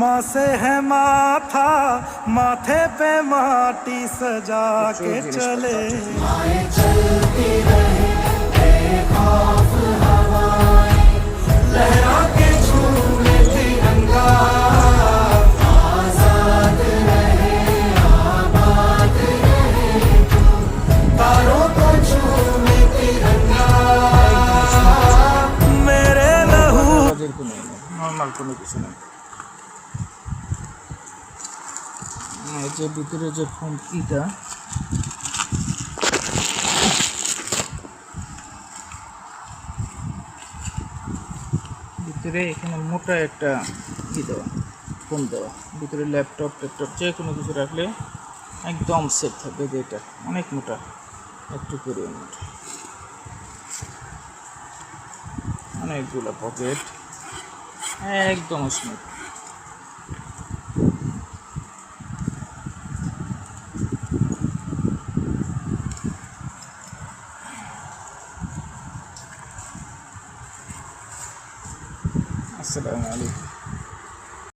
माँ से है माथा, माथे पे माटी सजा के चले। चलती रहे बेखौफ हवाएं, लहरा के झूमे तिरंगा। आजाद रहे आबाद रहे तारों को झूमे तिरंगा। मेरे लहू নর্মাল কোনো কিছু নেই। এই যে ভিতরে যে ফোনটা ভিতরে এখানে মোটা একটা কি দেওয়া ফোন দেওয়া, ভিতরে ল্যাপটপ যে কোনো কিছু রাখলে একদম সেফ থাকবে। যেটা অনেক মোটা, একটু পরিমাণ মোটা, অনেকগুলো পকেট, একদম স্মুথ। আসসালামু আলাইকুম।